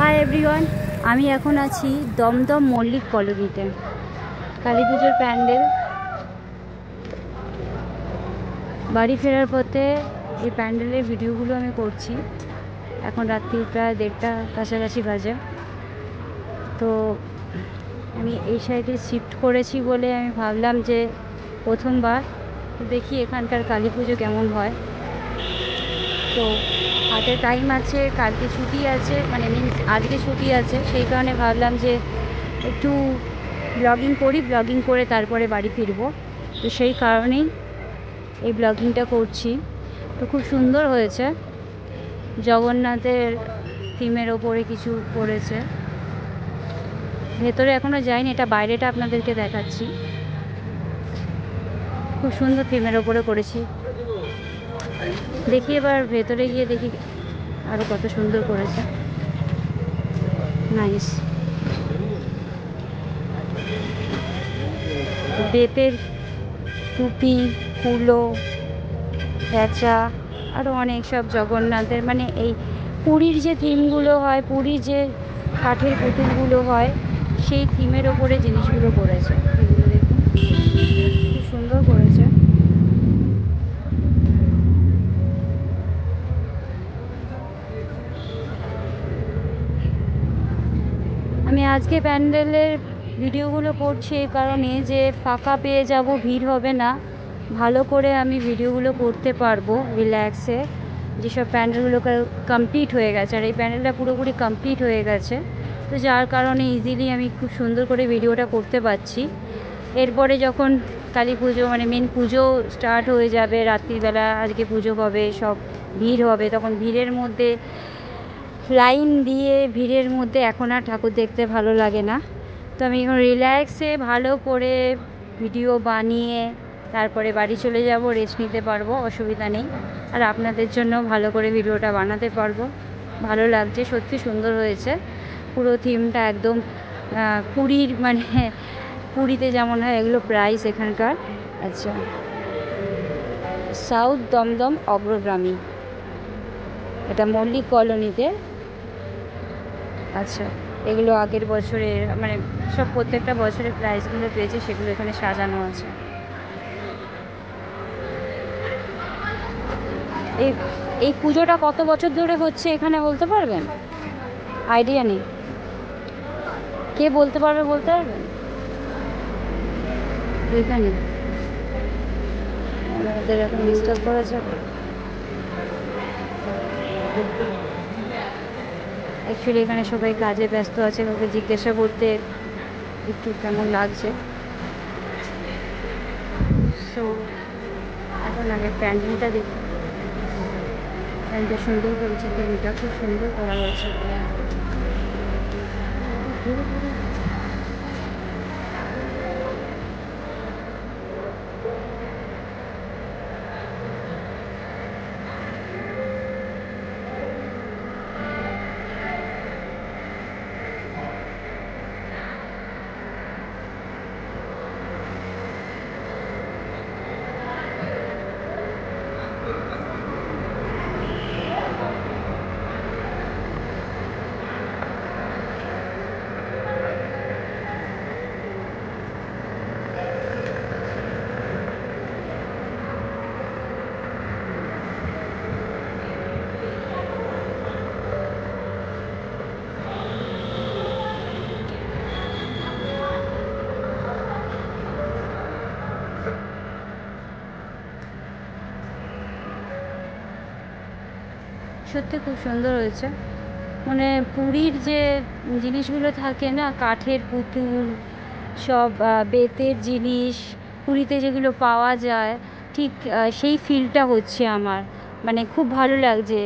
Hi everyone, আমি এখন আছি দমদম মল্লিক কলোনিতে। কালী পুজোর প্যান্ডেল। বাড়ি ফেরার পথে এই প্যান্ডেলের ভিডিওগুলো আমি করছি। এখন রাত্রি প্রায় 1:30 কাছাকাছি বাজে। তো আমি এই সাইডে শিফট করেছি বলে আমি ভাবলাম যে প্রথমবার দেখি এখানকার কালী পুজো কেমন হয়। তো হাতে টাইম আছে, কালকে ছুটি আছে, মানে মিনস আজকে ছুটি আছে, সেই কারণে ভাবলাম যে একটু ব্লগিং করি, ব্লগিং করে তারপরে বাড়ি ফিরবো। তো সেই কারণেই এই ব্লগিংটা করছি। তো খুব সুন্দর হয়েছে, জগন্নাথের থিমের ওপরে কিছু করেছে। ভেতরে এখনও যাইনি, এটা বাইরেটা আপনাদেরকে দেখাচ্ছি। খুব সুন্দর থিমের ওপরে করেছি। দেখি এবার ভেতরে গিয়ে দেখি আরও কত সুন্দর করেছে। নাইস। বেতের টুপি, কুলো, প্যাঁচা, আরও অনেক সব জগন্নাথের, মানে এই পুরীর যে থিমগুলো হয়, পুরীর যে কাঠের পুতুলগুলো হয়, সেই থিমের ওপরে জিনিসগুলো করেছে। এগুলো দেখুন, খুব সুন্দর করেছে। আমি আজকে প্যান্ডেলের ভিডিওগুলো করছি এই কারণে যে ফাঁকা পেয়ে যাব, ভিড় হবে না, ভালো করে আমি ভিডিওগুলো করতে পারবো রিল্যাক্সে। যেসব প্যান্ডেলগুলো কমপ্লিট হয়ে গেছে, আর এই প্যান্ডেলটা পুরোপুরি কমপ্লিট হয়ে গেছে, তো যার কারণে ইজিলি আমি খুব সুন্দর করে ভিডিওটা করতে পারছি। এরপরে যখন কালী পুজো, মানে মেন পুজো স্টার্ট হয়ে যাবে, রাত্রিবেলা আজকে পুজো হবে, সব ভিড় হবে, তখন ভিড়ের মধ্যে লাইন দিয়ে ভিড়ের মধ্যে এখন আর ঠাকুর দেখতে ভালো লাগে না। তো আমি এখন রিল্যাক্সে ভালো করে ভিডিও বানিয়ে তারপরে বাড়ি চলে যাব, রেস্ট নিতে পারবো, অসুবিধা নেই। আর আপনাদের জন্য ভালো করে ভিডিওটা বানাতে পারবো। ভালো লাগছে, সত্যি সুন্দর হয়েছে পুরো থিমটা একদম পুরীর, মানে পুরীতে যেমন হয় এগুলো প্রাইস এখানকার। আচ্ছা, সাউথ দমদম অগ্রগ্রামী, এটা মল্লিক কলোনিতে। আচ্ছা, এগুলো আগের বছরের, মানে সব প্রত্যেকটা বছরের প্রাইসগুলো পেয়েছে, সেগুলো এখানে সাজানো আছে। এই এই পুজোটা কত বছর ধরে হচ্ছে এখানে বলতে পারবেন? আইডিয়া নেই, কে বলতে পারবে, বলতে পারবেন? এখানে আমাদের এখন ডিস্টার্ব করা যাবে? অ্যাকচুয়ালি এখানে সবাই কাজে ব্যস্ত আছে, কাউকে জিজ্ঞাসা করতে একটু কেমন লাগছে। সো এখন আগে প্যান্ডেলটা দেখি। প্যান্ডেলটা সুন্দর করেছে, থিমটা খুব সুন্দর করা হয়েছে। সত্যি খুব সুন্দর হয়েছে। মানে পুরীর যে জিনিসগুলো থাকে না, কাঠের পুতুল, সব বেতের জিনিস, পুরীতে যেগুলো পাওয়া যায়, ঠিক সেই ফিলটা হচ্ছে আমার। মানে খুব ভালো লাগছে।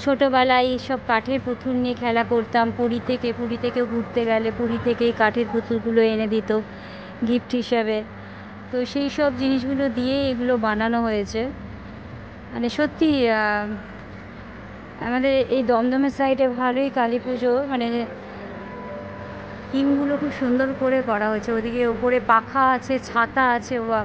ছোটোবেলায় সব কাঠের পুতুল নিয়ে খেলা করতাম। পুরী থেকে ঘুরতে গেলে পুরী থেকেই কাঠের পুতুলগুলো এনে দিত গিফট হিসাবে। তো সেই সব জিনিসগুলো দিয়ে এগুলো বানানো হয়েছে। মানে সত্যি আমাদের এই দমদমের সাইডে ভালোই কালী পুজো, মানে থিমগুলো খুব সুন্দর করে করা হয়েছে। ওদিকে ওপরে পাখা আছে, ছাতা আছে। বা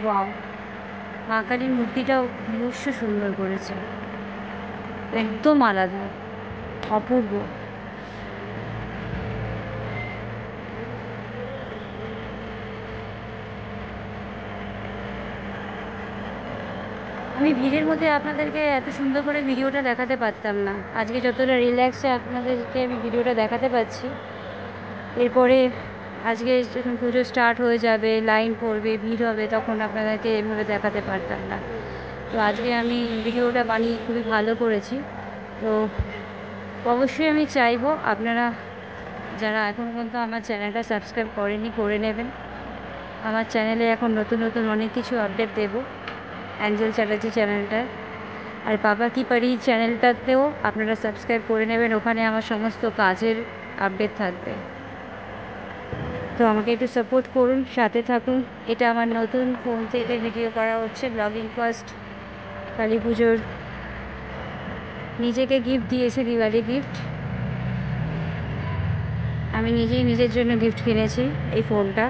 ওয়াও, মা কালীর মূর্তিটাও অবশ্য সুন্দর করেছে, একদম আলাদা, অপূর্ব। আমি ভিড়ের মধ্যে আপনাদেরকে এত সুন্দর করে ভিডিওটা দেখাতে পারতাম না। আজকে যতটা রিল্যাক্সে আপনাদেরকে আমি ভিডিওটা দেখাতে পারছি, এরপরে আজকে যখন পুজো স্টার্ট হয়ে যাবে, লাইন পড়বে, ভিড় হবে, তখন আপনাদেরকে এভাবে দেখাতে পারতাম না। তো আজকে আমি ভিডিওটা বানিয়ে খুবই ভালো করেছি। তো অবশ্যই আমি চাইবো আপনারা যারা এখন পর্যন্ত আমার চ্যানেলটা সাবস্ক্রাইব করেনি, করে নেবেন। আমার চ্যানেলে এখন নতুন নতুন অনেক কিছু আপডেট দেবো অ্যাঞ্জেল চ্যাটার্জি চ্যানেলটায়। আর বাবা কি পারি চ্যানেলটাতেও আপনারা সাবস্ক্রাইব করে নেবেন, ওখানে আমার সমস্ত কাজের আপডেট থাকবে। তো আমাকে একটু সাপোর্ট করুন, সাথে থাকুন। এটা আমার নতুন ফোন থেকে ভিডিও করা হচ্ছে, ব্লগিং ফার্স্ট কালী পুজোর নিজেকে গিফট দিয়েছে, দিওয়ালি গিফট। আমি নিজেই নিজের জন্য গিফট কিনেছি এই ফোনটা।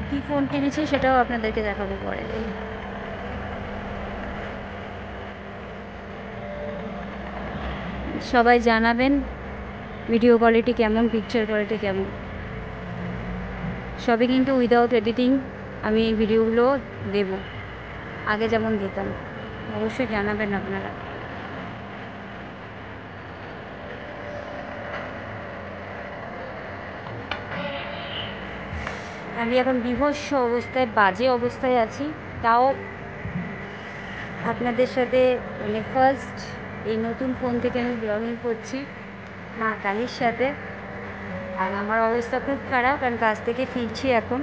কী ফোন কিনেছি সেটাও আপনাদেরকে দেখাবো পরে। সবাই জানাবেন ভিডিও কোয়ালিটি কেমন, পিকচার কোয়ালিটি কেমন। সবই কিন্তু উইদাউট এডিটিং আমি এই ভিডিওগুলো দেব, আগে যেমন দিতাম। অবশ্যই জানাবেন আপনারা। আমি এখন বিভৎস অবস্থায়, বাজে অবস্থায় আছি, তাও আপনাদের সাথে মানে ফার্স্ট এই নতুন ফোন থেকে আমি ব্লগিং করছি মা কালীর সাথে। আর আমার অবস্থা খুব খারাপ, কারণ কাজ থেকে ফিরছি এখন।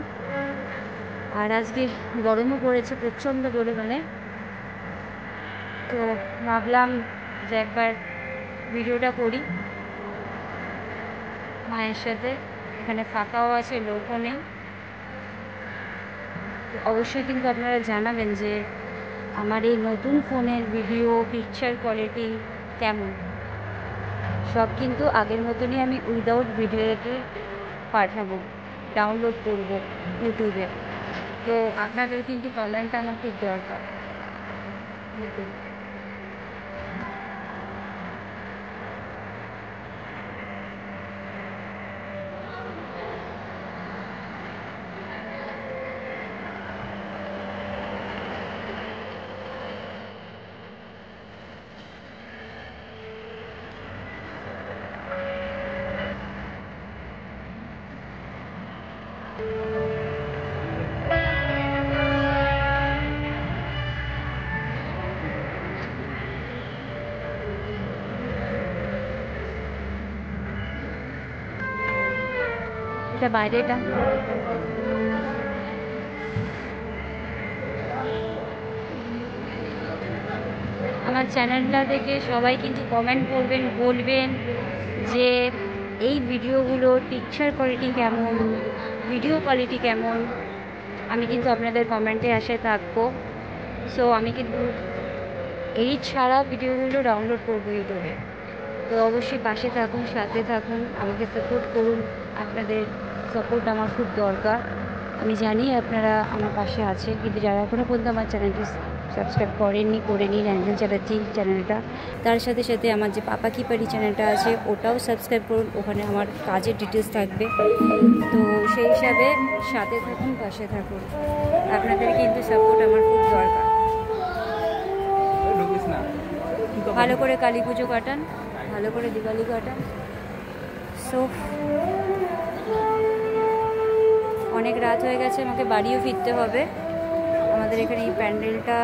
আর আজকে গরমও পড়েছে প্রচণ্ড পরিমাণে। তো ভাবলাম যে একবার ভিডিওটা করি মায়ের সাথে। এখানে ফাঁকাও আছে, লোকও নেই। অবশ্যই কিন্তু আপনারা জানাবেন যে আমার এই নতুন ফোনের ভিডিও পিকচার কোয়ালিটি কেমন। সব কিন্তু আগের মতনই আমি উইদাউট ভিডিওতে পাঠাবো, ডাউনলোড করবো ইউটিউবে। তো আপনাদের কিন্তু কমেন্টটা আমার খুব দরকার। এটা বাইরেটা। আমার চ্যানেলটা থেকে সবাই কিন্তু কমেন্ট করবেন, বলবেন যে এই ভিডিওগুলোর পিকচার কোয়ালিটি কেমন, ভিডিও কোয়ালিটি কেমন। আমি কিন্তু আপনাদের কমেন্টে আশায় থাকবো। সো আমি কিন্তু এডিট ছাড়া ভিডিওগুলো ডাউনলোড করবো ইউটিউবে। তো অবশ্যই পাশে থাকুন, সাথে থাকুন, আমাকে সাপোর্ট করুন। আপনাদের সাপোর্ট আমার খুব দরকার। আমি জানি আপনারা আমার পাশে আছে, কিন্তু যারা এখনও পর্যন্ত আমার চ্যানেলটি সাবস্ক্রাইব করেননি, করে নিন অ্যাঞ্জেল চ্যাটার্জি চ্যানেলটা। তার সাথে সাথে আমার যে পাপা কি পারি চ্যানেলটা আছে ওটাও সাবস্ক্রাইব করুন, ওখানে আমার কাজের ডিটেলস থাকবে। তো সেই হিসাবে সাথে থাকুন, পাশে থাকুন। আপনাদের কিন্তু সাপোর্ট আমার খুব দরকার। ভালো করে কালী পুজো কাটান, ভালো করে দিওয়ালি কাটান। সো অনেক রাত হয়ে গেছে, আমাকে বাড়িও ফিরতে হবে। আমাদের এখানে এই প্যান্ডেলটা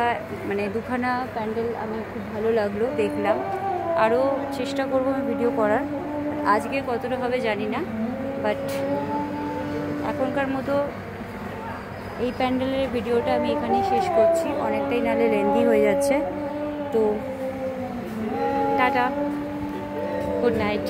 মানে দুখানা প্যান্ডেল আমার খুব ভালো লাগলো, দেখলাম। আরও চেষ্টা করবো আমি ভিডিও করার, আজকে কতটা হবে জানি না, বাট এখনকার মতো এই প্যান্ডেলের ভিডিওটা আমি এখানেই শেষ করছি, অনেকটাই নাহলে লেন্দি হয়ে যাচ্ছে। তো টাটা, গুড নাইট।